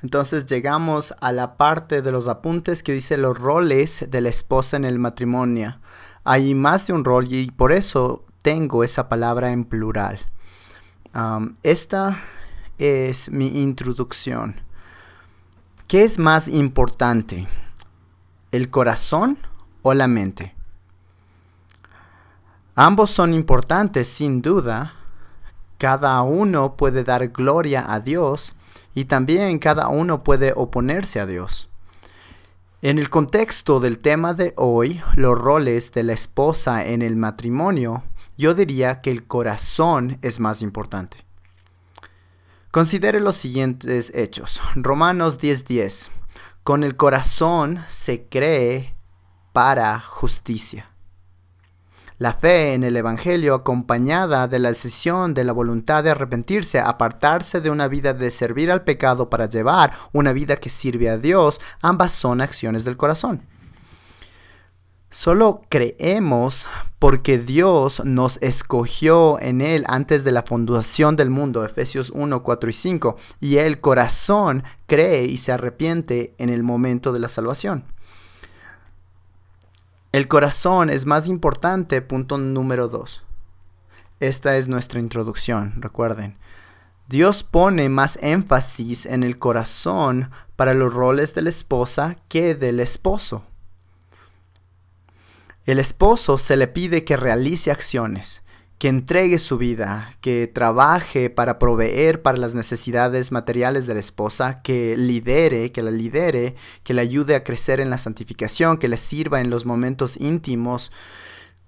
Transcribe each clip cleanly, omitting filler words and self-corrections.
Entonces llegamos a la parte de los apuntes que dice los roles de la esposa en el matrimonio. Hay más de un rol y por eso tengo esa palabra en plural. Esta es mi introducción. ¿Qué es más importante? ¿El corazón o la mente? Ambos son importantes, sin duda. Cada uno puede dar gloria a Dios y también cada uno puede oponerse a Dios. En el contexto del tema de hoy, los roles de la esposa en el matrimonio, yo diría que el corazón es más importante. Considere los siguientes hechos. Romanos 10:10. Con el corazón se cree para justicia. La fe en el Evangelio acompañada de la decisión de la voluntad de arrepentirse, apartarse de una vida de servir al pecado para llevar una vida que sirve a Dios, ambas son acciones del corazón. Solo creemos porque Dios nos escogió en Él antes de la fundación del mundo, Efesios 1, 4 y 5, y el corazón cree y se arrepiente en el momento de la salvación. El corazón es más importante, punto número 2. Esta es nuestra introducción, recuerden. Dios pone más énfasis en el corazón para los roles de la esposa que del esposo. El esposo se le pide que realice acciones, que entregue su vida, que trabaje para proveer para las necesidades materiales de la esposa, que la lidere, que le ayude a crecer en la santificación, que le sirva en los momentos íntimos.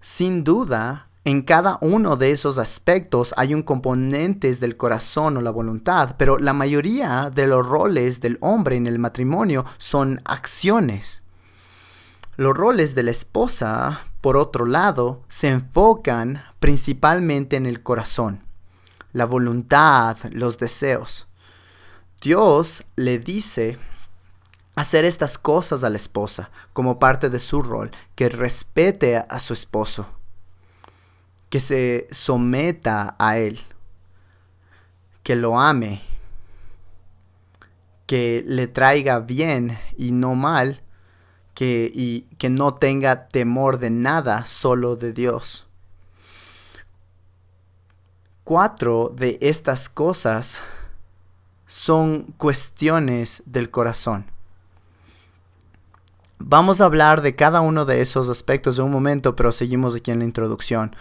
Sin duda, en cada uno de esos aspectos hay un componente del corazón o la voluntad, pero la mayoría de los roles del hombre en el matrimonio son acciones. Los roles de la esposa, por otro lado, se enfocan principalmente en el corazón, la voluntad, los deseos. Dios le dice hacer estas cosas a la esposa como parte de su rol, que respete a su esposo, que se someta a él, que lo ame, que le traiga bien y no mal, que no tenga temor de nada, solo de Dios. 4 de estas cosas son cuestiones del corazón. Vamos a hablar de cada uno de esos aspectos en un momento, pero seguimos aquí en la introducción.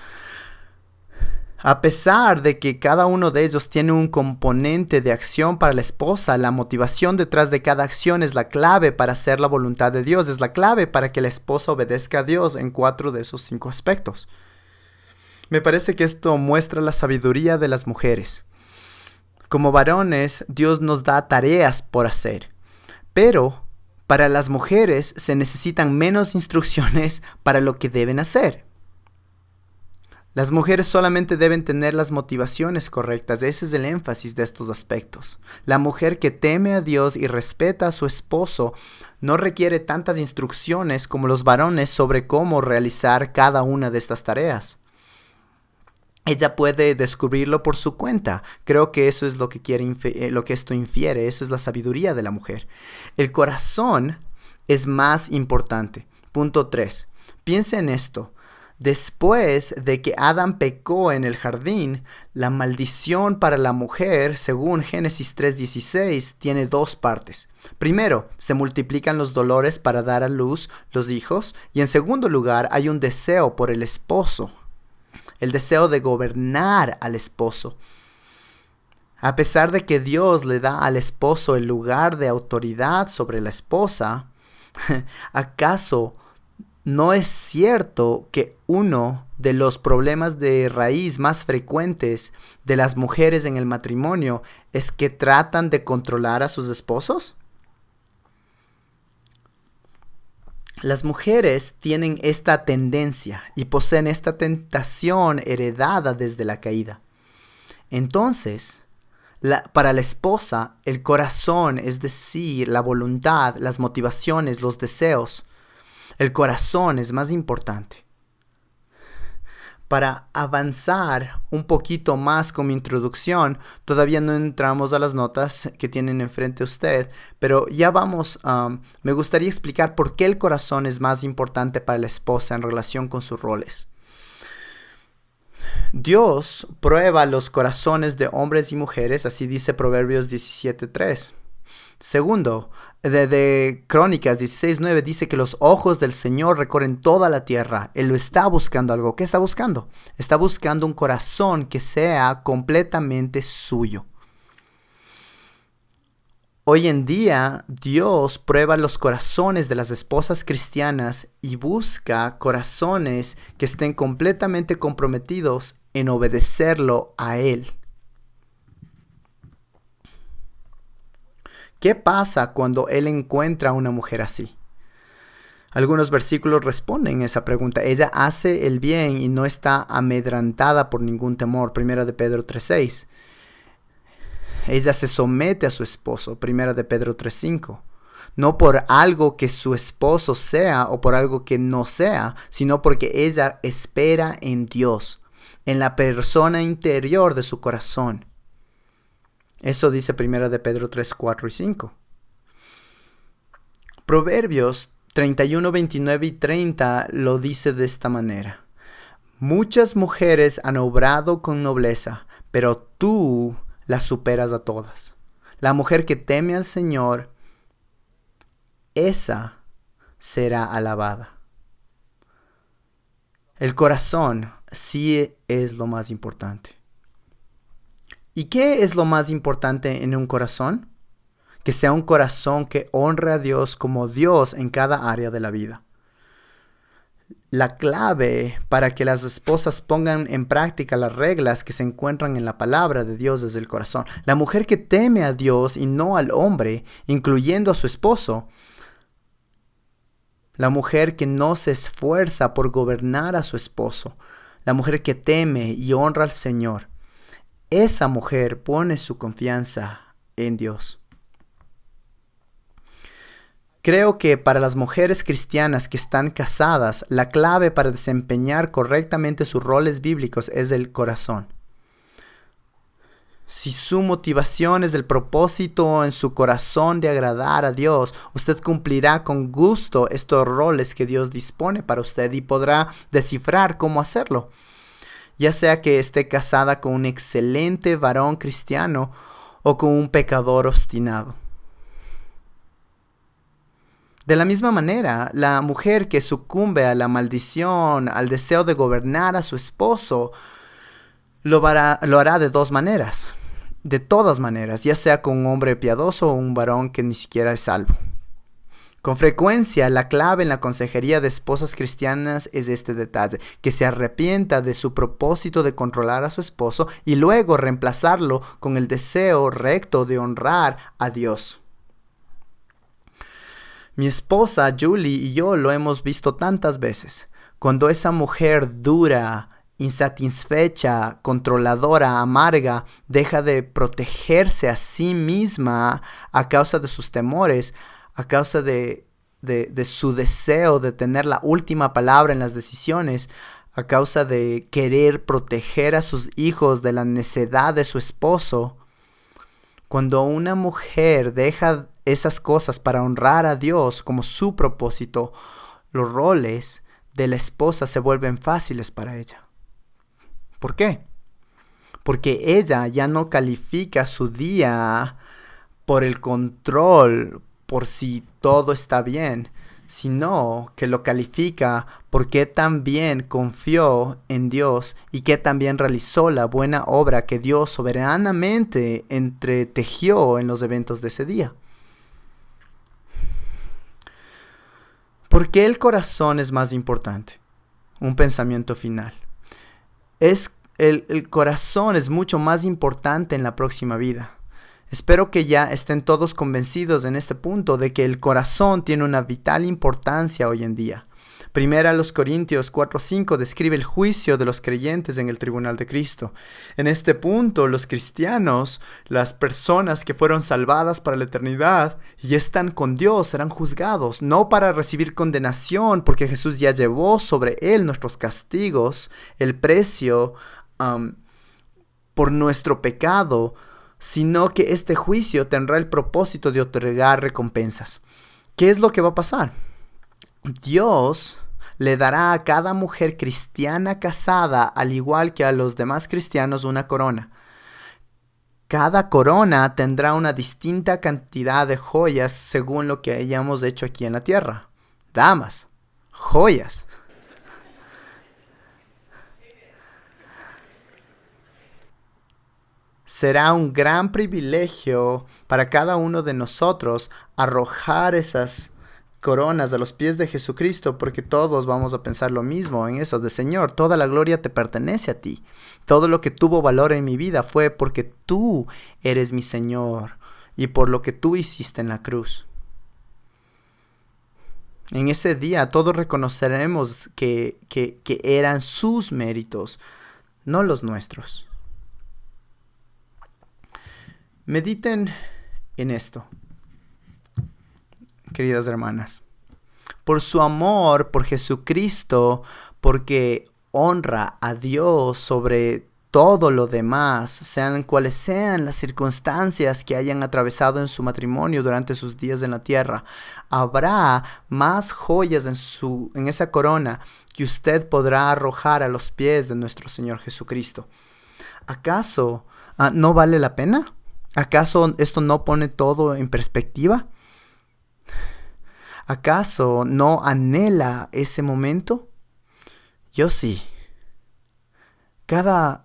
A pesar de que cada uno de ellos tiene un componente de acción para la esposa, la motivación detrás de cada acción es la clave para hacer la voluntad de Dios, es la clave para que la esposa obedezca a Dios en 4 de esos 5 aspectos. Me parece que esto muestra la sabiduría de las mujeres. Como varones, Dios nos da tareas por hacer, pero para las mujeres se necesitan menos instrucciones para lo que deben hacer. Las mujeres solamente deben tener las motivaciones correctas. Ese es el énfasis de estos aspectos. La mujer que teme a Dios y respeta a su esposo no requiere tantas instrucciones como los varones sobre cómo realizar cada una de estas tareas. Ella puede descubrirlo por su cuenta. Creo que eso es lo que esto infiere. Eso es la sabiduría de la mujer. El corazón es más importante. Punto 3. Piensa en esto. Después de que Adán pecó en el jardín, la maldición para la mujer, según Génesis 3:16, tiene 2 partes. Primero, se multiplican los dolores para dar a luz los hijos, y en segundo lugar, hay un deseo por el esposo, el deseo de gobernar al esposo. A pesar de que Dios le da al esposo el lugar de autoridad sobre la esposa, ¿acaso no es cierto que uno de los problemas de raíz más frecuentes de las mujeres en el matrimonio es que tratan de controlar a sus esposos? Las mujeres tienen esta tendencia y poseen esta tentación heredada desde la caída. Entonces, para la esposa, el corazón, es decir, la voluntad, las motivaciones, los deseos, el corazón es más importante. Para avanzar un poquito más con mi introducción, todavía no entramos a las notas que tienen enfrente usted, pero ya vamos, me gustaría explicar por qué el corazón es más importante para la esposa en relación con sus roles. Dios prueba los corazones de hombres y mujeres, así dice Proverbios 17:3. Segundo, de Crónicas 16:9 dice que los ojos del Señor recorren toda la tierra. Él lo está buscando algo. ¿Qué está buscando? Está buscando un corazón que sea completamente suyo. Hoy en día, Dios prueba los corazones de las esposas cristianas y busca corazones que estén completamente comprometidos en obedecerlo a Él. ¿Qué pasa cuando Él encuentra a una mujer así? Algunos versículos responden esa pregunta. Ella hace el bien y no está amedrentada por ningún temor. 1 de Pedro 3:6. Ella se somete a su esposo. 1 de Pedro 3:5. No por algo que su esposo sea o por algo que no sea, sino porque ella espera en Dios, en la persona interior de su corazón. Eso dice 1 de Pedro 3, 4 y 5. Proverbios 31, 29 y 30 lo dice de esta manera. Muchas mujeres han obrado con nobleza, pero tú las superas a todas. La mujer que teme al Señor, esa será alabada. El corazón sí es lo más importante. ¿Y qué es lo más importante en un corazón? Que sea un corazón que honre a Dios como Dios en cada área de la vida. La clave para que las esposas pongan en práctica las reglas que se encuentran en la palabra de Dios es el corazón. La mujer que teme a Dios y no al hombre, incluyendo a su esposo. La mujer que no se esfuerza por gobernar a su esposo. La mujer que teme y honra al Señor. Esa mujer pone su confianza en Dios. Creo que para las mujeres cristianas que están casadas, la clave para desempeñar correctamente sus roles bíblicos es el corazón. Si su motivación es el propósito en su corazón de agradar a Dios, usted cumplirá con gusto estos roles que Dios dispone para usted y podrá descifrar cómo hacerlo. Ya sea que esté casada con un excelente varón cristiano o con un pecador obstinado. De la misma manera, la mujer que sucumbe a la maldición, al deseo de gobernar a su esposo, lo hará de dos maneras. De todas maneras, ya sea con un hombre piadoso o un varón que ni siquiera es salvo. Con frecuencia, la clave en la consejería de esposas cristianas es este detalle, que se arrepienta de su propósito de controlar a su esposo y luego reemplazarlo con el deseo recto de honrar a Dios. Mi esposa Julie y yo lo hemos visto tantas veces. Cuando esa mujer dura, insatisfecha, controladora, amarga, deja de protegerse a sí misma a causa de sus temores, a causa de su deseo de tener la última palabra en las decisiones, a causa de querer proteger a sus hijos de la necedad de su esposo. Cuando una mujer deja esas cosas para honrar a Dios como su propósito, los roles de la esposa se vuelven fáciles para ella. ¿Por qué? Porque ella ya no califica su día por el control, por si todo está bien, sino que lo califica porque también confió en Dios y que también realizó la buena obra que Dios soberanamente entretejió en los eventos de ese día. ¿Por qué el corazón es más importante? Un pensamiento final. El corazón es mucho más importante en la próxima vida. Espero que ya estén todos convencidos en este punto de que el corazón tiene una vital importancia hoy en día. Primera a los Corintios 4:5 describe el juicio de los creyentes en el tribunal de Cristo. En este punto, los cristianos, las personas que fueron salvadas para la eternidad y están con Dios, serán juzgados, no para recibir condenación, porque Jesús ya llevó sobre él nuestros castigos, el precio por nuestro pecado, sino que este juicio tendrá el propósito de otorgar recompensas. ¿Qué es lo que va a pasar? Dios le dará a cada mujer cristiana casada, al igual que a los demás cristianos, una corona. Cada corona tendrá una distinta cantidad de joyas según lo que hayamos hecho aquí en la tierra. Damas, joyas. Será un gran privilegio para cada uno de nosotros arrojar esas coronas a los pies de Jesucristo, porque todos vamos a pensar lo mismo en eso de: Señor, toda la gloria te pertenece a ti. Todo lo que tuvo valor en mi vida fue porque tú eres mi Señor y por lo que tú hiciste en la cruz. En ese día todos reconoceremos que eran sus méritos, no los nuestros. Mediten en esto, queridas hermanas. Por su amor por Jesucristo, porque honra a Dios sobre todo lo demás, sean cuales sean las circunstancias que hayan atravesado en su matrimonio durante sus días en la tierra, habrá más joyas en esa corona que usted podrá arrojar a los pies de nuestro Señor Jesucristo. ¿Acaso no vale la pena? ¿Acaso esto no pone todo en perspectiva? ¿Acaso no anhela ese momento? Yo sí. Cada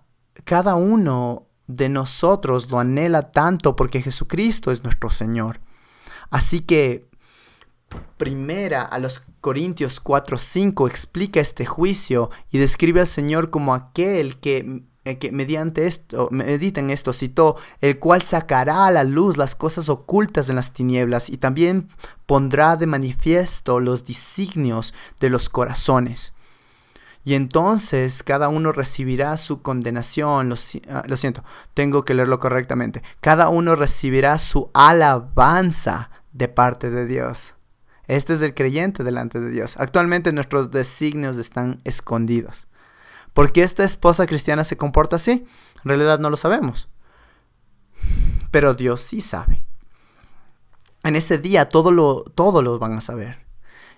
uno de nosotros lo anhela tanto porque Jesucristo es nuestro Señor. Así que Primera a los Corintios 4:5 explica este juicio y describe al Señor como aquel que mediante esto, medita en esto, citó: el cual sacará a la luz las cosas ocultas en las tinieblas y también pondrá de manifiesto los designios de los corazones. Y entonces cada uno recibirá su condenación. Lo siento, tengo que leerlo correctamente. Cada uno recibirá su alabanza de parte de Dios. Este es el creyente delante de Dios. Actualmente nuestros designios están escondidos. ¿Por qué esta esposa cristiana se comporta así? En realidad no lo sabemos. Pero Dios sí sabe. En ese día todo lo van a saber.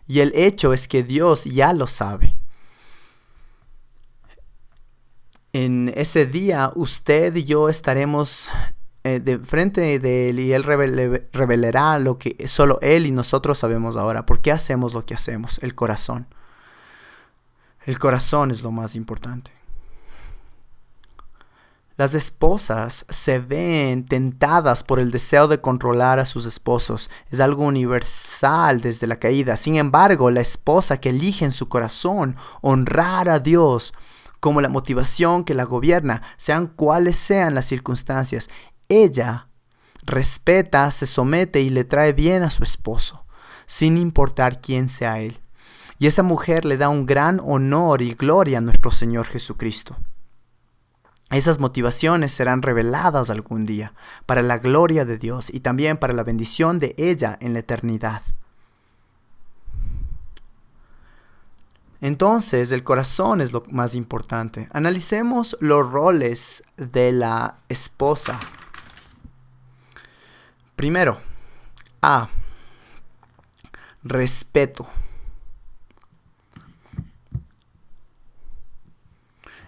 Y el hecho es que Dios ya lo sabe. En ese día usted y yo estaremos de frente de Él y Él revelará lo que solo Él y nosotros sabemos ahora. ¿Por qué hacemos lo que hacemos? El corazón. El corazón es lo más importante. Las esposas se ven tentadas por el deseo de controlar a sus esposos. Es algo universal desde la caída. Sin embargo, la esposa que elige en su corazón honrar a Dios como la motivación que la gobierna, sean cuales sean las circunstancias, ella respeta, se somete y le trae bien a su esposo, sin importar quién sea él. Y esa mujer le da un gran honor y gloria a nuestro Señor Jesucristo. Esas motivaciones serán reveladas algún día para la gloria de Dios y también para la bendición de ella en la eternidad. Entonces, el corazón es lo más importante. Analicemos los roles de la esposa. Primero, respeto.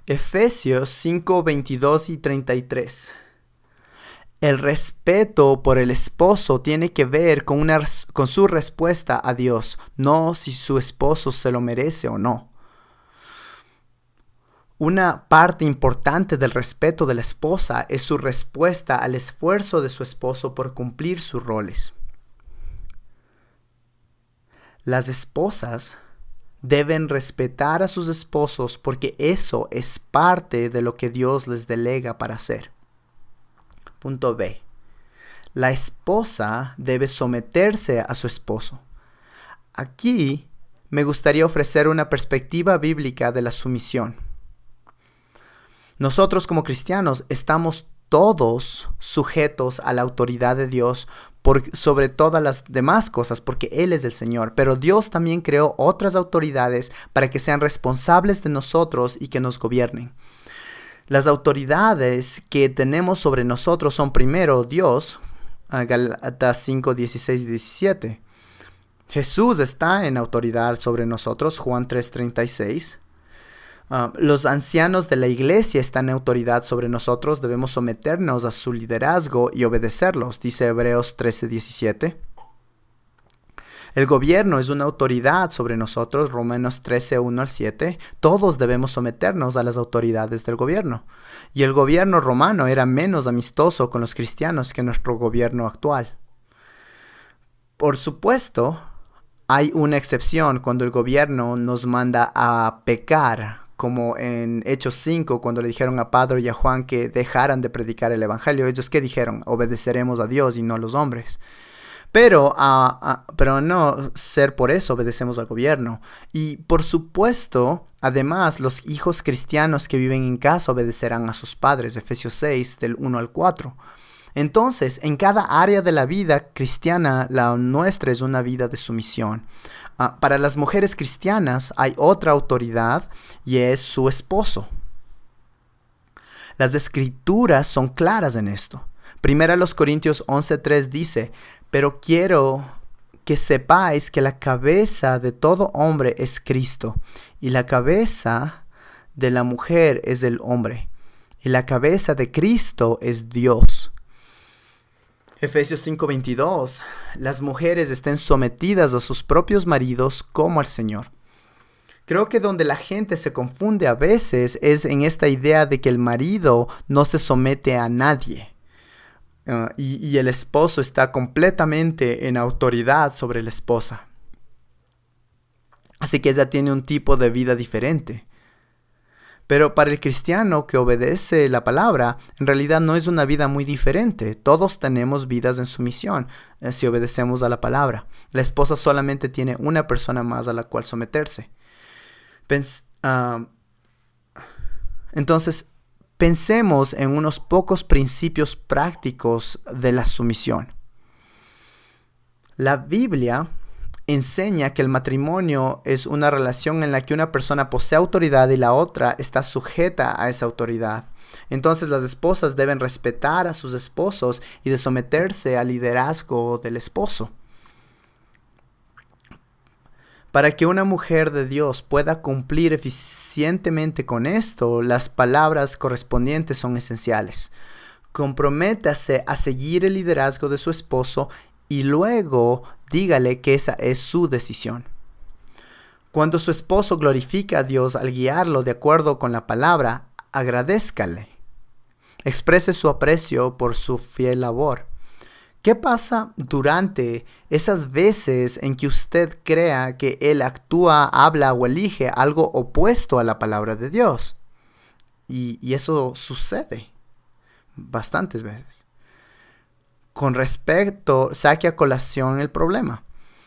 Efesios 5, 22 y 33. El respeto por el esposo tiene que ver con su respuesta a Dios, no si su esposo se lo merece o no. Una parte importante del respeto de la esposa es su respuesta al esfuerzo de su esposo por cumplir sus roles. Las esposas deben respetar a sus esposos porque eso es parte de lo que Dios les delega para hacer. Punto B. La esposa debe someterse a su esposo. Aquí me gustaría ofrecer una perspectiva bíblica de la sumisión. Nosotros como cristianos estamos todos sujetos a la autoridad de Dios sobre todas las demás cosas, porque Él es el Señor. Pero Dios también creó otras autoridades para que sean responsables de nosotros y que nos gobiernen. Las autoridades que tenemos sobre nosotros son primero Dios, Gálatas 5, 16 y 17. Jesús está en autoridad sobre nosotros, Juan 3, 36. Los ancianos de la iglesia están en autoridad sobre nosotros, debemos someternos a su liderazgo y obedecerlos, dice Hebreos 13, 17. El gobierno es una autoridad sobre nosotros, Romanos 13, 1 al 7. Todos debemos someternos a las autoridades del gobierno. Y el gobierno romano era menos amistoso con los cristianos que nuestro gobierno actual. Por supuesto, hay una excepción cuando el gobierno nos manda a pecar, como en Hechos 5, cuando le dijeron a Pedro y a Juan que dejaran de predicar el evangelio. Ellos, ¿qué dijeron? Obedeceremos a Dios y no a los hombres. Pero no ser por eso obedecemos al gobierno. Y por supuesto, además, los hijos cristianos que viven en casa obedecerán a sus padres, Efesios 6, del 1 al 4. Entonces, en cada área de la vida cristiana, la nuestra es una vida de sumisión. Para las mujeres cristianas hay otra autoridad y es su esposo. Las escrituras son claras en esto. Primera Corintios 11:3 dice: pero quiero que sepáis que la cabeza de todo hombre es Cristo, y la cabeza de la mujer es el hombre, y la cabeza de Cristo es Dios. Efesios 5:22, las mujeres estén sometidas a sus propios maridos como al Señor. Creo que donde la gente se confunde a veces es en esta idea de que el marido no se somete a nadie. Y el esposo está completamente en autoridad sobre la esposa. Así que ella tiene un tipo de vida diferente. Pero para el cristiano que obedece la palabra, en realidad no es una vida muy diferente. Todos tenemos vidas en sumisión si obedecemos a la palabra. La esposa solamente tiene una persona más a la cual someterse. Entonces, pensemos en unos pocos principios prácticos de la sumisión. La Biblia enseña que el matrimonio es una relación en la que una persona posee autoridad y la otra está sujeta a esa autoridad. Entonces las esposas deben respetar a sus esposos y de someterse al liderazgo del esposo. Para que una mujer de Dios pueda cumplir eficientemente con esto, las palabras correspondientes son esenciales. Comprométase a seguir el liderazgo de su esposo y luego dígale que esa es su decisión. Cuando su esposo glorifica a Dios al guiarlo de acuerdo con la palabra, agradézcale. Exprese su aprecio por su fiel labor. ¿Qué pasa durante esas veces en que usted crea que él actúa, habla o elige algo opuesto a la palabra de Dios? Y eso sucede bastantes veces. Con respecto, saque a colación el problema.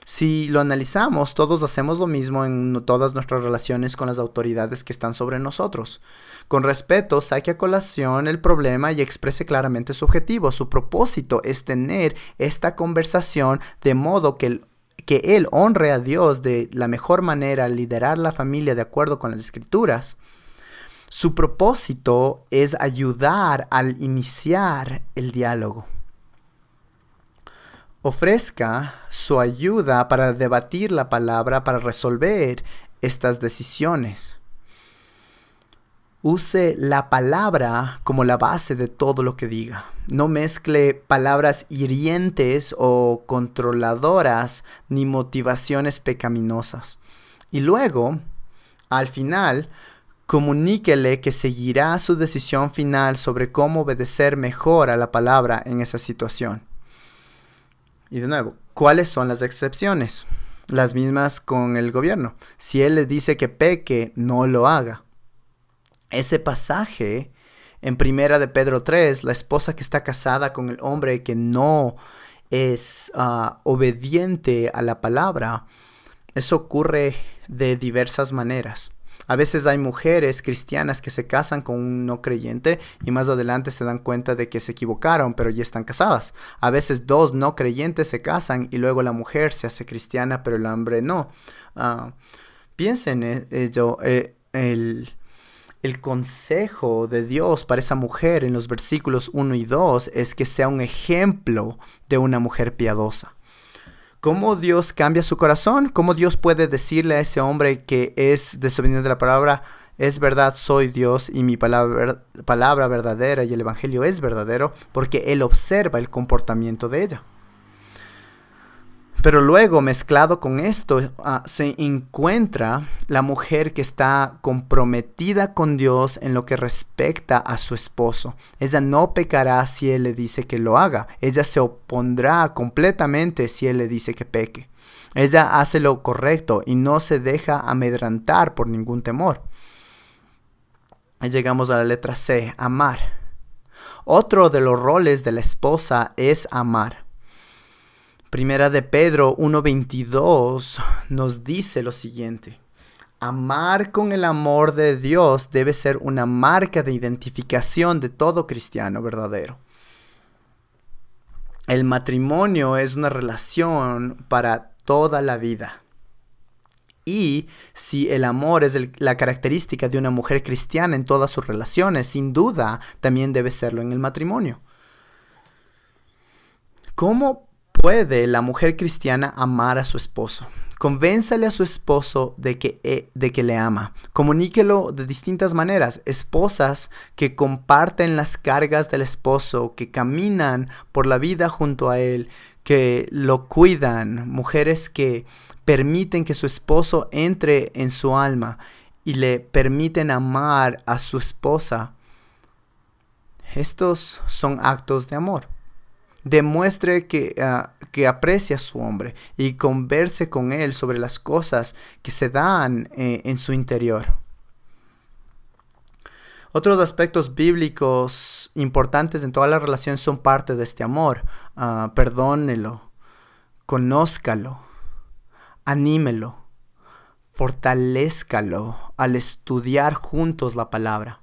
Si lo analizamos, todos hacemos lo mismo en todas nuestras relaciones con las autoridades que están sobre nosotros. Con respeto, saque a colación el problema y exprese claramente su objetivo. Su propósito es tener esta conversación de modo que él honre a Dios de la mejor manera, liderar la familia de acuerdo con las Escrituras. Su propósito es ayudar al iniciar el diálogo. Ofrezca su ayuda para debatir la palabra, para resolver estas decisiones. Use la palabra como la base de todo lo que diga. No mezcle palabras hirientes o controladoras ni motivaciones pecaminosas. Y luego, al final, comuníquele que seguirá su decisión final sobre cómo obedecer mejor a la palabra en esa situación. Y de nuevo, ¿cuáles son las excepciones? Las mismas con el gobierno. Si él le dice que peque, no lo haga. Ese pasaje en 1 de Pedro 3, la esposa que está casada con el hombre que no es obediente a la palabra, Eso ocurre de diversas maneras. A veces hay mujeres cristianas que se casan con un no creyente y más adelante se dan cuenta de que se equivocaron, pero ya están casadas. A veces dos no creyentes se casan y luego la mujer se hace cristiana, pero el hombre no. Piensen ello. El consejo de Dios para esa mujer en los versículos 1 y 2 es que sea un ejemplo de una mujer piadosa. ¿Cómo Dios cambia su corazón? ¿Cómo Dios puede decirle a ese hombre que es desobediente de la palabra, es verdad, soy Dios y mi palabra verdadera y el evangelio es verdadero? Porque Él observa el comportamiento de ella. Pero luego, mezclado con esto, se encuentra la mujer que está comprometida con Dios en lo que respecta a su esposo. Ella no pecará si Él le dice que lo haga. Ella se opondrá completamente si Él le dice que peque. Ella hace lo correcto y no se deja amedrentar por ningún temor. Y llegamos a la letra C, amar. Otro de los roles de la esposa es amar. Primera de Pedro 1:22 nos dice lo siguiente: amar con el amor de Dios debe ser una marca de identificación de todo cristiano verdadero. El matrimonio es una relación para toda la vida. Y si el amor es la característica de una mujer cristiana en todas sus relaciones, sin duda también debe serlo en el matrimonio. ¿Cómo puede la mujer cristiana amar a su esposo? Convénzale a su esposo de que le ama. Comuníquelo de distintas maneras. Esposas que comparten las cargas del esposo, que caminan por la vida junto a él, que lo cuidan. Mujeres que permiten que su esposo entre en su alma y le permiten amar a su esposa. Estos son actos de amor. Demuestre que aprecia a su hombre y converse con él sobre las cosas que se dan en su interior. Otros aspectos bíblicos importantes en todas las relaciones son parte de este amor. Perdónelo, conózcalo, anímelo, fortalézcalo al estudiar juntos la palabra.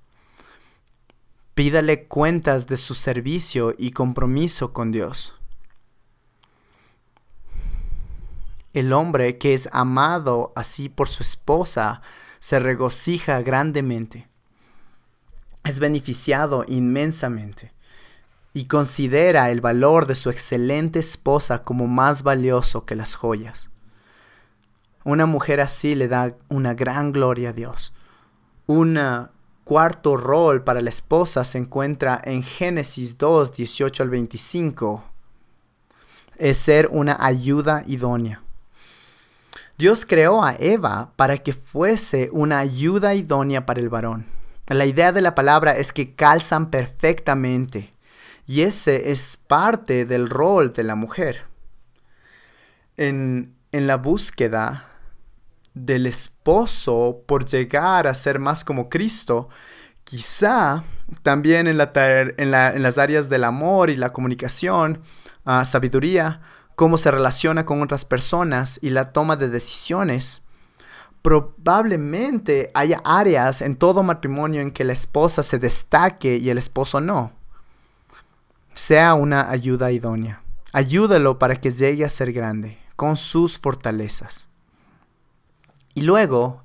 Pídale cuentas de su servicio y compromiso con Dios. El hombre que es amado así por su esposa se regocija grandemente. Es beneficiado inmensamente y considera el valor de su excelente esposa como más valioso que las joyas. Una mujer así le da una gran gloria a Dios. Cuarto rol para la esposa se encuentra en Génesis 2, 18 al 25. Es ser una ayuda idónea. Dios creó a Eva para que fuese una ayuda idónea para el varón. La idea de la palabra es que calzan perfectamente. Y ese es parte del rol de la mujer. En la búsqueda del esposo por llegar a ser más como Cristo, quizá también en las áreas del amor y la comunicación, sabiduría, cómo se relaciona con otras personas y la toma de decisiones, probablemente haya áreas en todo matrimonio en que la esposa se destaque y el esposo no. Sea una ayuda idónea. Ayúdalo para que llegue a ser grande con sus fortalezas. Y luego,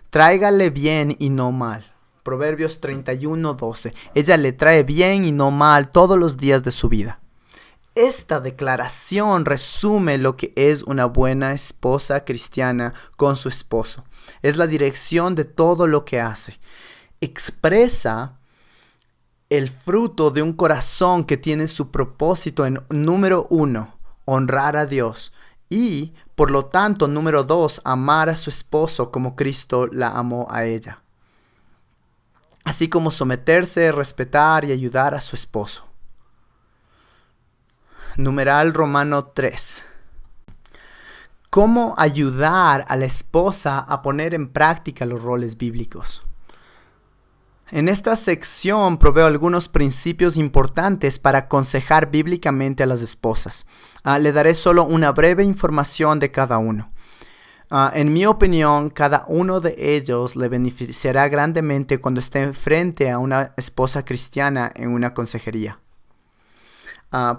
tráigale bien y no mal. Proverbios 31:12. Ella le trae bien y no mal todos los días de su vida. Esta declaración resume lo que es una buena esposa cristiana con su esposo. Es la dirección de todo lo que hace. Expresa el fruto de un corazón que tiene su propósito en número 1, honrar a Dios. Y, por lo tanto, número 2, amar a su esposo como Cristo la amó a ella. Así como someterse, respetar y ayudar a su esposo. Numeral Romano 3. ¿Cómo ayudar a la esposa a poner en práctica los roles bíblicos? En esta sección proveo algunos principios importantes para aconsejar bíblicamente a las esposas. Le daré solo una breve información de cada uno. En mi opinión, cada uno de ellos le beneficiará grandemente cuando esté frente a una esposa cristiana en una consejería.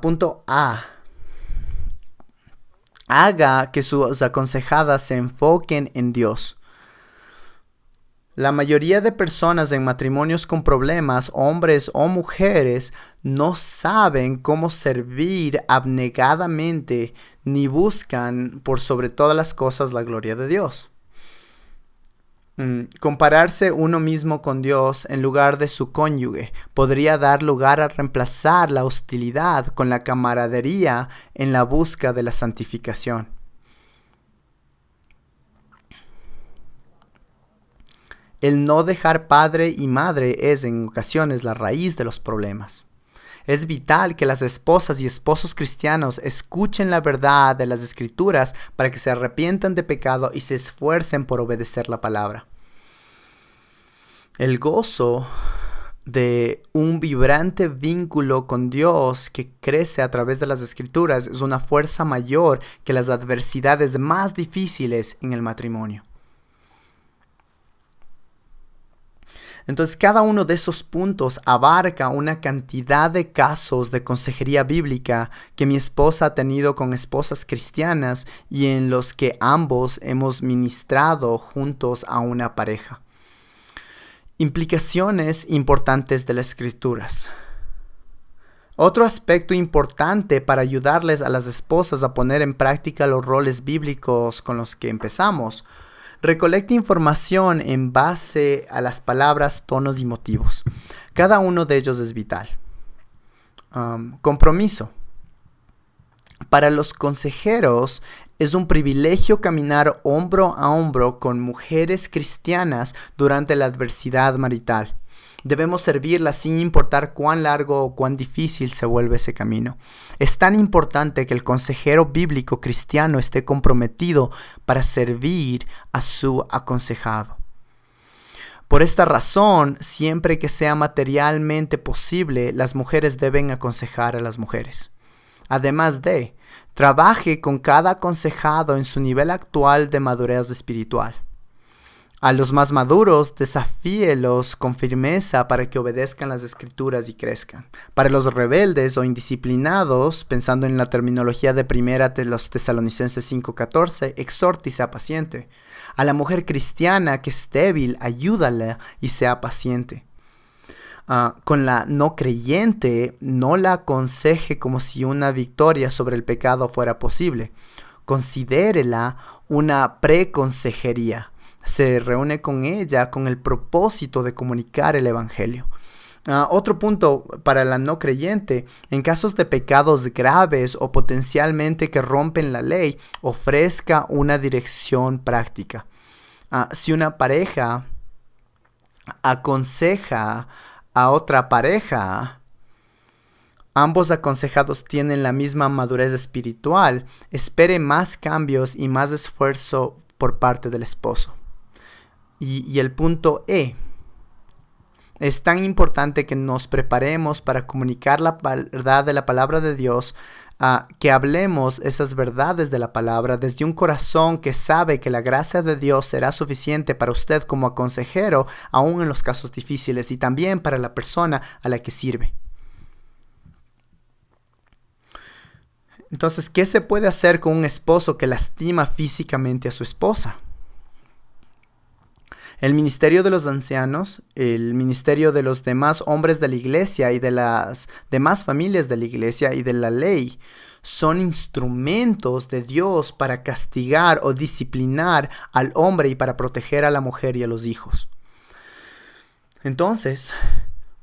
Punto A. Haga que sus aconsejadas se enfoquen en Dios. La mayoría de personas en matrimonios con problemas, hombres o mujeres, no saben cómo servir abnegadamente ni buscan por sobre todas las cosas la gloria de Dios. Compararse uno mismo con Dios en lugar de su cónyuge podría dar lugar a reemplazar la hostilidad con la camaradería en la busca de la santificación. El no dejar padre y madre es en ocasiones la raíz de los problemas. Es vital que las esposas y esposos cristianos escuchen la verdad de las Escrituras para que se arrepientan de pecado y se esfuercen por obedecer la palabra. El gozo de un vibrante vínculo con Dios que crece a través de las Escrituras es una fuerza mayor que las adversidades más difíciles en el matrimonio. Entonces, cada uno de esos puntos abarca una cantidad de casos de consejería bíblica que mi esposa ha tenido con esposas cristianas y en los que ambos hemos ministrado juntos a una pareja. Implicaciones importantes de las Escrituras. Otro aspecto importante para ayudarles a las esposas a poner en práctica los roles bíblicos con los que empezamos. Recolecta información en base a las palabras, tonos y motivos. Cada uno de ellos es vital. Compromiso. Para los consejeros es un privilegio caminar hombro a hombro con mujeres cristianas durante la adversidad marital. Debemos servirlas sin importar cuán largo o cuán difícil se vuelve ese camino. Es tan importante que el consejero bíblico cristiano esté comprometido para servir a su aconsejado. Por esta razón, siempre que sea materialmente posible, las mujeres deben aconsejar a las mujeres. Además trabaje con cada aconsejado en su nivel actual de madurez espiritual. A los más maduros, desafíelos con firmeza para que obedezcan las Escrituras y crezcan. Para los rebeldes o indisciplinados, pensando en la terminología de primera de los Tesalonicenses 5:14, exhorte y sea paciente. A la mujer cristiana que es débil, ayúdala y sea paciente. Con la no creyente, no la aconseje como si una victoria sobre el pecado fuera posible. Considérela una preconsejería. Se reúne con ella con el propósito de comunicar el evangelio. Otro punto para la no creyente: en casos de pecados graves o potencialmente que rompen la ley, ofrezca una dirección práctica. Si una pareja aconseja a otra pareja, ambos aconsejados tienen la misma madurez espiritual, espere más cambios y más esfuerzo por parte del esposo. Y el punto E. Es tan importante que nos preparemos para comunicar la verdad de la palabra de Dios, que hablemos esas verdades de la palabra desde un corazón que sabe que la gracia de Dios será suficiente para usted como consejero, aún en los casos difíciles, y también para la persona a la que sirve. Entonces, ¿qué se puede hacer con un esposo que lastima físicamente a su esposa? El ministerio de los ancianos, el ministerio de los demás hombres de la iglesia y de las demás familias de la iglesia y de la ley son instrumentos de Dios para castigar o disciplinar al hombre y para proteger a la mujer y a los hijos. Entonces,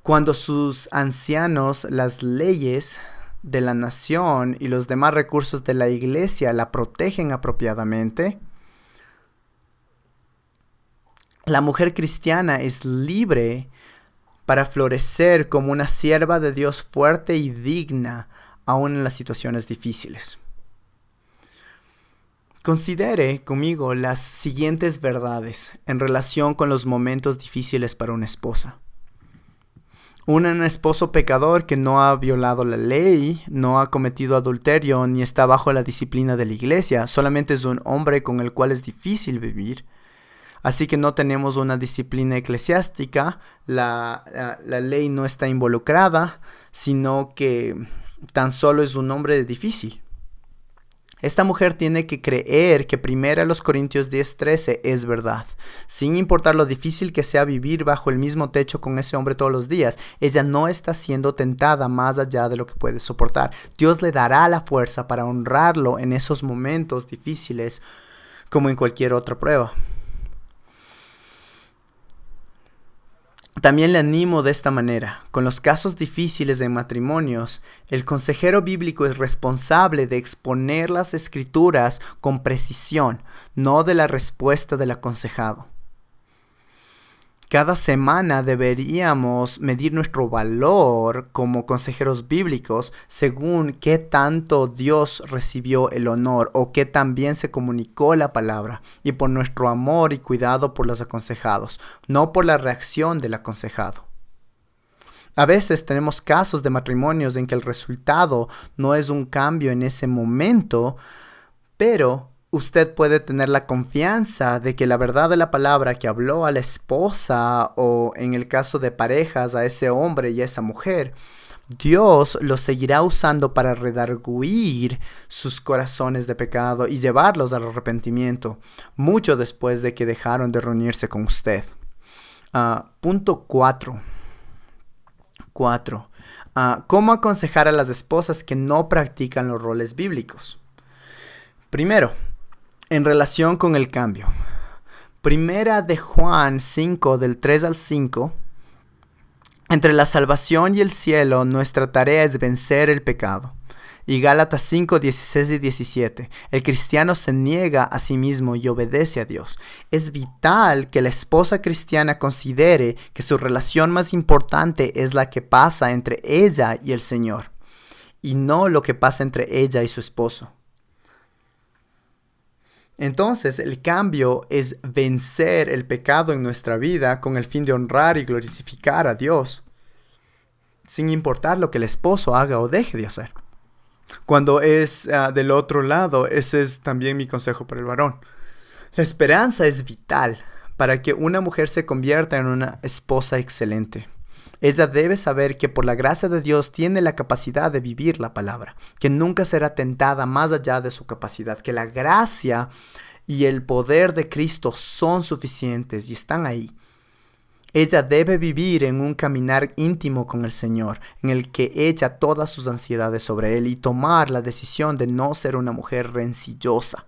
cuando sus ancianos, las leyes de la nación y los demás recursos de la iglesia la protegen apropiadamente, la mujer cristiana es libre para florecer como una sierva de Dios fuerte y digna, aún en las situaciones difíciles. Considere conmigo las siguientes verdades en relación con los momentos difíciles para una esposa. Un esposo pecador que no ha violado la ley, no ha cometido adulterio, ni está bajo la disciplina de la iglesia, solamente es un hombre con el cual es difícil vivir. Así que no tenemos una disciplina eclesiástica, la ley no está involucrada, sino que tan solo es un hombre difícil. Esta mujer tiene que creer que 1 Corintios 10:13 es verdad. Sin importar lo difícil que sea vivir bajo el mismo techo con ese hombre todos los días, ella no está siendo tentada más allá de lo que puede soportar. Dios le dará la fuerza para honrarlo en esos momentos difíciles como en cualquier otra prueba. También le animo de esta manera. Con los casos difíciles de matrimonios, el consejero bíblico es responsable de exponer las escrituras con precisión, no de la respuesta del aconsejado. Cada semana deberíamos medir nuestro valor como consejeros bíblicos según qué tanto Dios recibió el honor o qué tan bien se comunicó la palabra, y por nuestro amor y cuidado por los aconsejados, no por la reacción del aconsejado. A veces tenemos casos de matrimonios en que el resultado no es un cambio en ese momento, pero usted puede tener la confianza de que la verdad de la palabra que habló a la esposa, o en el caso de parejas a ese hombre y a esa mujer, Dios lo seguirá usando para redarguir sus corazones de pecado y llevarlos al arrepentimiento, mucho después de que dejaron de reunirse con usted. Punto 4. ¿Cómo aconsejar a las esposas que no practican los roles bíblicos? Primero, en relación con el cambio. Primera de Juan 5, del 3 al 5. Entre la salvación y el cielo, nuestra tarea es vencer el pecado. Y Gálatas 5, 16 y 17. El cristiano se niega a sí mismo y obedece a Dios. Es vital que la esposa cristiana considere que su relación más importante es la que pasa entre ella y el Señor, y no lo que pasa entre ella y su esposo. Entonces, el cambio es vencer el pecado en nuestra vida con el fin de honrar y glorificar a Dios, sin importar lo que el esposo haga o deje de hacer. Cuando es del otro lado, ese es también mi consejo para el varón. La esperanza es vital para que una mujer se convierta en una esposa excelente. Ella debe saber que por la gracia de Dios tiene la capacidad de vivir la palabra, que nunca será tentada más allá de su capacidad, que la gracia y el poder de Cristo son suficientes y están ahí. Ella debe vivir en un caminar íntimo con el Señor, en el que echa todas sus ansiedades sobre Él y tomar la decisión de no ser una mujer rencillosa.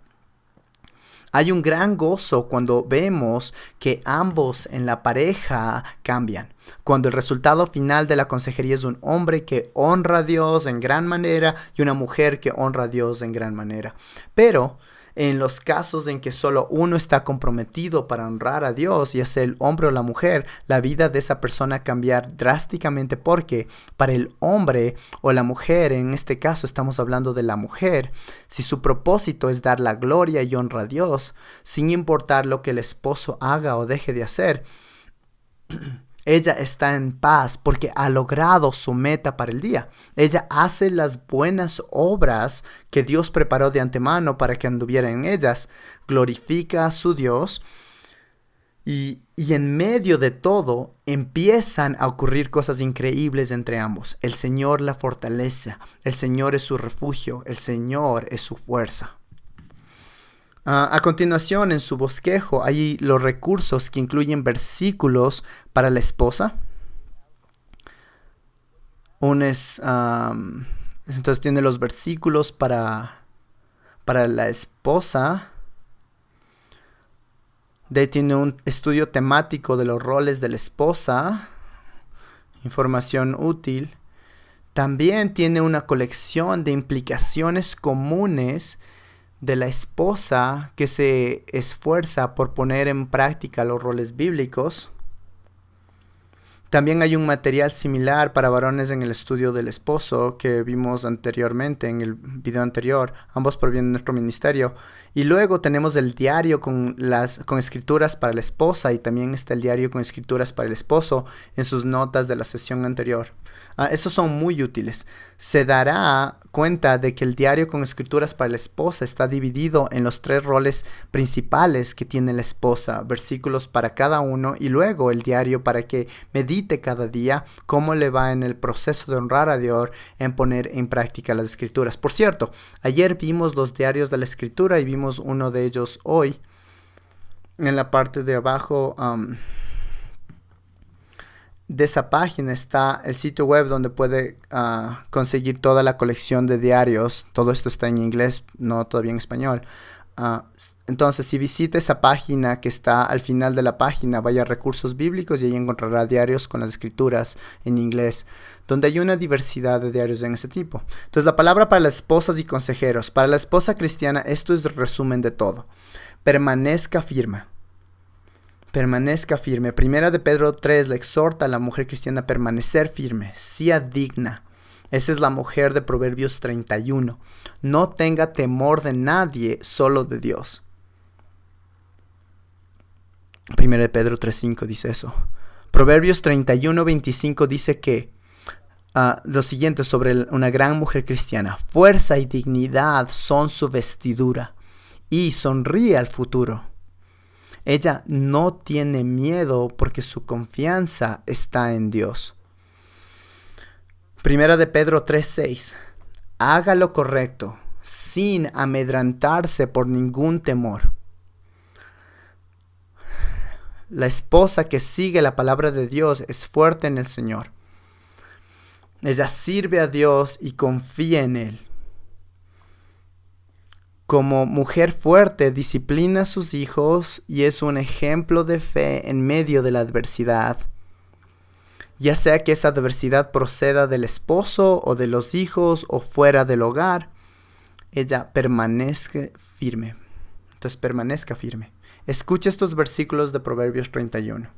Hay un gran gozo cuando vemos que ambos en la pareja cambian. Cuando el resultado final de la consejería es un hombre que honra a Dios en gran manera y una mujer que honra a Dios en gran manera. Pero en los casos en que solo uno está comprometido para honrar a Dios, ya sea el hombre o la mujer, la vida de esa persona cambiar drásticamente, porque para el hombre o la mujer, en este caso estamos hablando de la mujer, si su propósito es dar la gloria y honra a Dios, sin importar lo que el esposo haga o deje de hacer, ella está en paz porque ha logrado su meta para el día. Ella hace las buenas obras que Dios preparó de antemano para que anduviera en ellas. Glorifica a su Dios. Y en medio de todo empiezan a ocurrir cosas increíbles entre ambos. El Señor la fortalece. El Señor es su refugio. El Señor es su fuerza. A continuación, en su bosquejo hay los recursos que incluyen versículos para la esposa. Entonces tiene los versículos para la esposa. De ahí tiene un estudio temático de los roles de la esposa. Información útil. También tiene una colección de implicaciones comunes de la esposa que se esfuerza por poner en práctica los roles bíblicos. También hay un material similar para varones en el estudio del esposo que vimos anteriormente en el video anterior. Ambos provienen de nuestro ministerio. Y luego tenemos el diario con escrituras para la esposa, y también está el diario con escrituras para el esposo en sus notas de la sesión anterior. Estos son muy útiles. Se dará cuenta de que el diario con escrituras para la esposa está dividido en los 3 roles principales que tiene la esposa, versículos para cada uno, y luego el diario para que medite cada día cómo le va en el proceso de honrar a Dios en poner en práctica las escrituras. Por cierto, ayer vimos los diarios de la escritura y vimos uno de ellos hoy. En la parte de abajo de esa página está el sitio web donde puede conseguir toda la colección de diarios. Todo esto está en inglés, no todavía en español. Entonces, si visita esa página que está al final de la página, vaya a recursos bíblicos y ahí encontrará diarios con las escrituras en inglés, donde hay una diversidad de diarios en ese tipo. Entonces, la palabra para las esposas y consejeros. Para la esposa cristiana, esto es el resumen de todo. Permanezca firme. Permanezca firme. Primera de Pedro 3 le exhorta a la mujer cristiana a permanecer firme, sea digna. Esa es la mujer de Proverbios 31. No tenga temor de nadie, solo de Dios. Primera de Pedro 3:5 dice eso. Proverbios 31:25 dice que lo siguiente sobre una gran mujer cristiana: fuerza y dignidad son su vestidura, y sonríe al futuro. Ella no tiene miedo porque su confianza está en Dios. Primera de Pedro 3:6. Haga lo correcto, sin amedrantarse por ningún temor. La esposa que sigue la palabra de Dios es fuerte en el Señor. Ella sirve a Dios y confía en Él. Como mujer fuerte, disciplina a sus hijos y es un ejemplo de fe en medio de la adversidad. Ya sea que esa adversidad proceda del esposo o de los hijos o fuera del hogar, ella permanezca firme. Entonces, permanezca firme. Escucha estos versículos de Proverbios 31.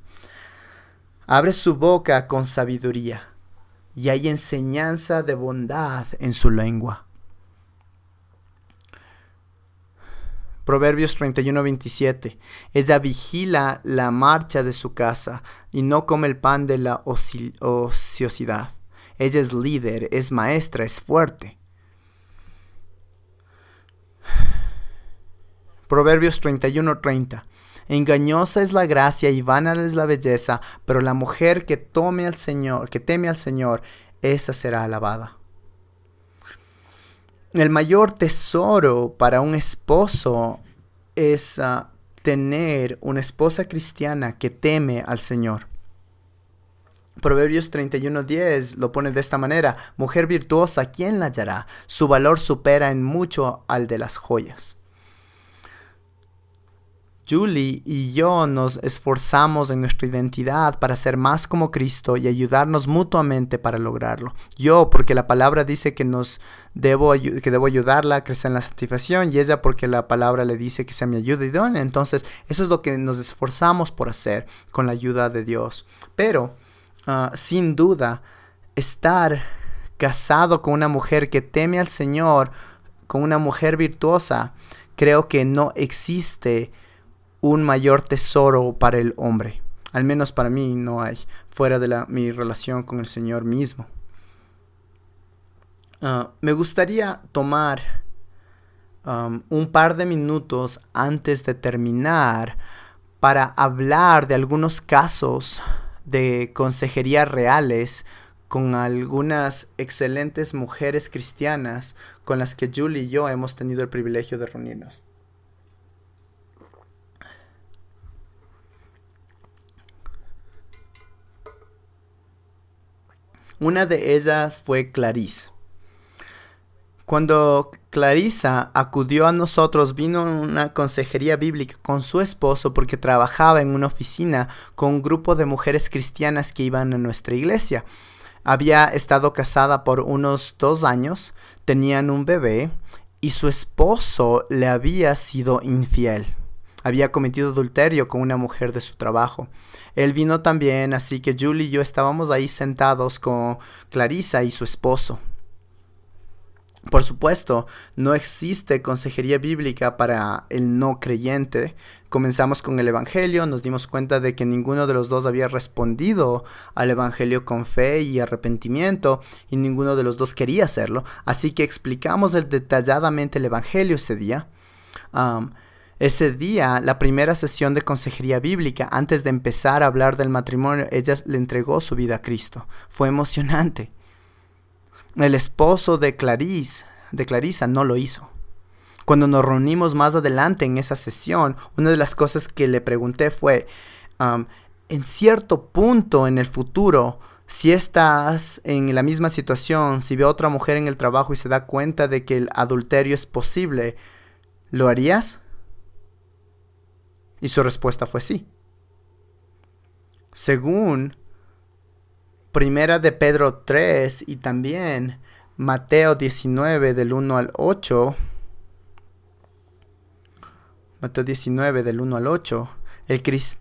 Abre su boca con sabiduría, y hay enseñanza de bondad en su lengua. Proverbios 31:27. Ella vigila la marcha de su casa y no come el pan de la ociosidad. Ella es líder, es maestra, es fuerte. Proverbios 31:30. Engañosa es la gracia y vana es la belleza, pero la mujer que teme al Señor, esa será alabada. El mayor tesoro para un esposo es tener una esposa cristiana que teme al Señor. Proverbios 31:10 lo pone de esta manera: mujer virtuosa, ¿quién la hallará? Su valor supera en mucho al de las joyas. Julie y yo nos esforzamos en nuestra identidad para ser más como Cristo y ayudarnos mutuamente para lograrlo. Yo porque la palabra dice que debo ayudarla a crecer en la santificación, y ella porque la palabra le dice que sea mi ayuda idónea. Entonces eso es lo que nos esforzamos por hacer con la ayuda de Dios. Pero sin duda, estar casado con una mujer que teme al Señor, con una mujer virtuosa, creo que no existe un mayor tesoro para el hombre. Al menos para mí no hay, fuera de mi relación con el Señor mismo. Me gustaría tomar un par de minutos antes de terminar para hablar de algunos casos de consejería reales con algunas excelentes mujeres cristianas con las que Julie y yo hemos tenido el privilegio de reunirnos. Una de ellas fue Clarice. Cuando Clarisa acudió a nosotros, vino una consejería bíblica con su esposo porque trabajaba en una oficina con un grupo de mujeres cristianas que iban a nuestra iglesia. Había estado casada por unos 2 años, tenían un bebé y su esposo le había sido infiel. Había cometido adulterio con una mujer de su trabajo. Él vino también, así que Julie y yo estábamos ahí sentados con Clarissa y su esposo. Por supuesto, no existe consejería bíblica para el no creyente. Comenzamos con el Evangelio, nos dimos cuenta de que ninguno de los dos había respondido al Evangelio con fe y arrepentimiento, y ninguno de los dos quería hacerlo. Así que explicamos detalladamente el Evangelio ese día. Ese día, la primera sesión de consejería bíblica, antes de empezar a hablar del matrimonio, ella le entregó su vida a Cristo. Fue emocionante. El esposo de Clarissa no lo hizo. Cuando nos reunimos más adelante en esa sesión, una de las cosas que le pregunté fue, en cierto punto en el futuro, si estás en la misma situación, si ve a otra mujer en el trabajo y se da cuenta de que el adulterio es posible, ¿lo harías? Y su respuesta fue sí. Según Primera de Pedro 3 y también Mateo 19 del 1 al 8. Mateo 19 del 1 al 8.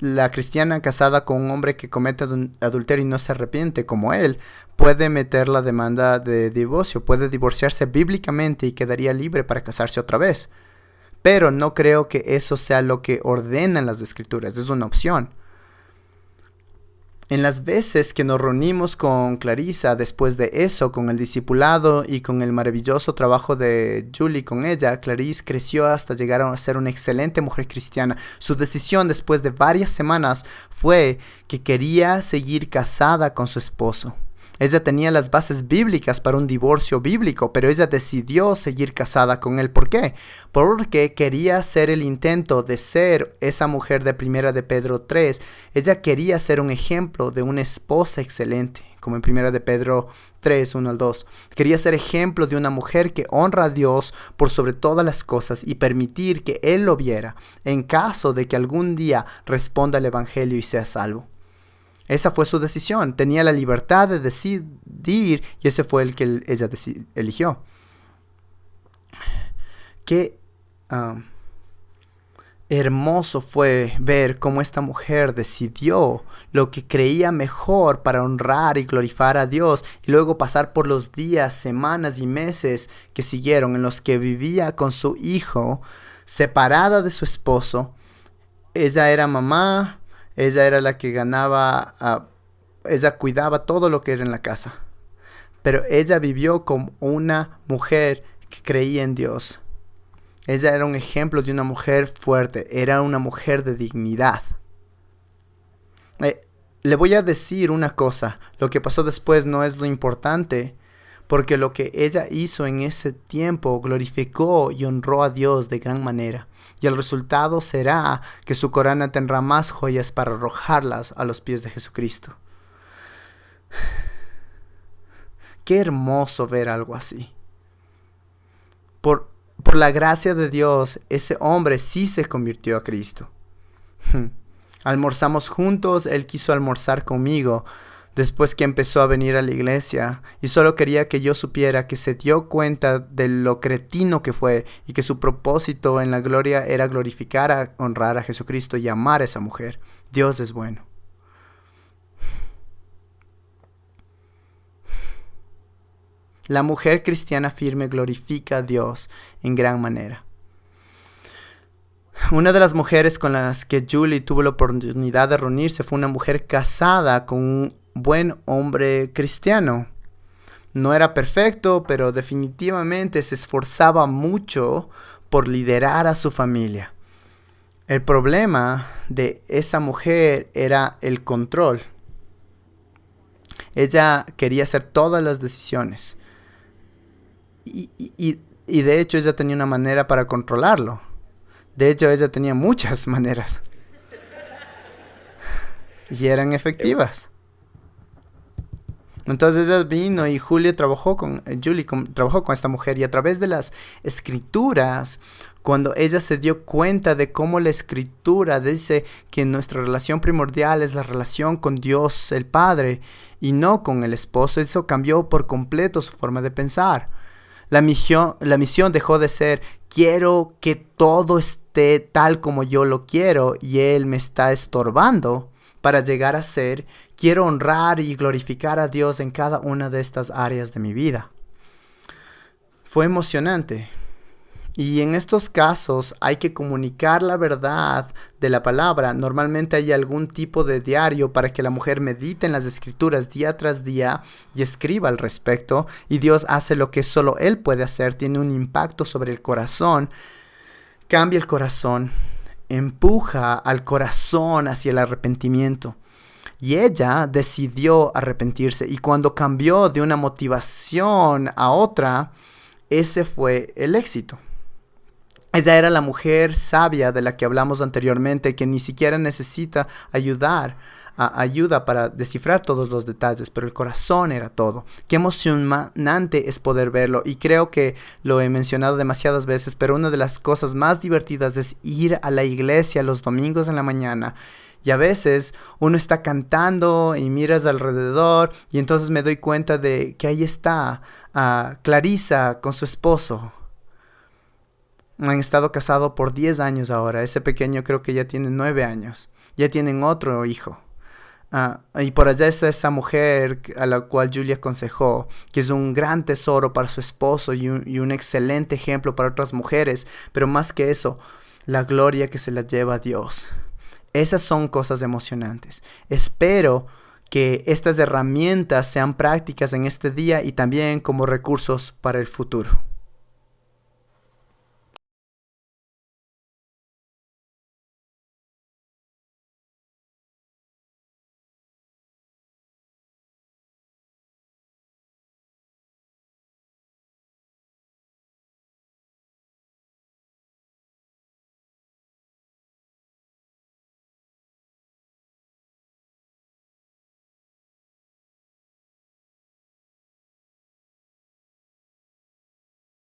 La cristiana casada con un hombre que comete adulterio y no se arrepiente como él, puede meter la demanda de divorcio, puede divorciarse bíblicamente y quedaría libre para casarse otra vez. Pero no creo que eso sea lo que ordenan las escrituras, es una opción. En las veces que nos reunimos con Clarissa después de eso, con el discipulado y con el maravilloso trabajo de Julie con ella, Clarissa creció hasta llegar a ser una excelente mujer cristiana. Su decisión después de varias semanas fue que quería seguir casada con su esposo. Ella tenía las bases bíblicas para un divorcio bíblico, pero ella decidió seguir casada con él. ¿Por qué? Porque quería hacer el intento de ser esa mujer de Primera de Pedro 3. Ella quería ser un ejemplo de una esposa excelente, como en Primera de Pedro 3, 1 al 2. Quería ser ejemplo de una mujer que honra a Dios por sobre todas las cosas y permitir que Él lo viera en caso de que algún día responda al Evangelio y sea salvo. Esa fue su decisión. Tenía la libertad de decidir y ese fue el que ella eligió. Qué hermoso fue ver cómo esta mujer decidió lo que creía mejor para honrar y glorificar a Dios y luego pasar por los días, semanas y meses que siguieron en los que vivía con su hijo, separada de su esposo. Ella era mamá. Ella era la que ganaba, ella cuidaba todo lo que era en la casa. Pero ella vivió como una mujer que creía en Dios. Ella era un ejemplo de una mujer fuerte, era una mujer de dignidad. Le voy a decir una cosa, lo que pasó después no es lo importante, porque lo que ella hizo en ese tiempo glorificó y honró a Dios de gran manera. Y el resultado será que su corona tendrá más joyas para arrojarlas a los pies de Jesucristo. Qué hermoso ver algo así. Por la gracia de Dios, ese hombre sí se convirtió a Cristo. Almorzamos juntos, él quiso almorzar conmigo después que empezó a venir a la iglesia y solo quería que yo supiera que se dio cuenta de lo cretino que fue y que su propósito en la gloria era glorificar, honrar a Jesucristo y amar a esa mujer. Dios es bueno. La mujer cristiana firme glorifica a Dios en gran manera. Una de las mujeres con las que Julie tuvo la oportunidad de reunirse fue una mujer casada con un buen hombre cristiano. No era perfecto, pero definitivamente se esforzaba mucho por liderar a su familia. El problema de esa mujer era el control. Ella quería hacer todas las decisiones. Y de hecho ella tenía una manera para controlarlo. De hecho ella tenía muchas maneras. Y eran efectivas. Entonces ella vino y Julie trabajó con esta mujer. Y a través de las escrituras, cuando ella se dio cuenta de cómo la escritura dice que nuestra relación primordial es la relación con Dios el Padre y no con el esposo, eso cambió por completo su forma de pensar. La misión dejó de ser quiero que todo esté tal como yo lo quiero y Él me está estorbando, para llegar a ser quiero honrar y glorificar a Dios en cada una de estas áreas de mi vida. Fue emocionante. Y en estos casos hay que comunicar la verdad de la palabra. Normalmente hay algún tipo de diario para que la mujer medite en las escrituras día tras día y escriba al respecto. Y Dios hace lo que solo Él puede hacer. Tiene un impacto sobre el corazón. Cambia el corazón. Empuja al corazón hacia el arrepentimiento. Y ella decidió arrepentirse. Y cuando cambió de una motivación a otra, ese fue el éxito. Ella era la mujer sabia de la que hablamos anteriormente, que ni siquiera necesita ayuda para descifrar todos los detalles, pero el corazón era todo. Qué emocionante es poder verlo, y creo que lo he mencionado demasiadas veces, pero una de las cosas más divertidas es ir a la iglesia los domingos en la mañana. Y a veces uno está cantando y miras alrededor y entonces me doy cuenta de que ahí está Clarisa con su esposo. Han estado casados por 10 años ahora. Ese pequeño creo que ya tiene 9 años. Ya tienen otro hijo. Y por allá está esa mujer a la cual Julia aconsejó, que es un gran tesoro para su esposo y un excelente ejemplo para otras mujeres. Pero más que eso, la gloria que se la lleva a Dios. Esas son cosas emocionantes. Espero que estas herramientas sean prácticas en este día y también como recursos para el futuro.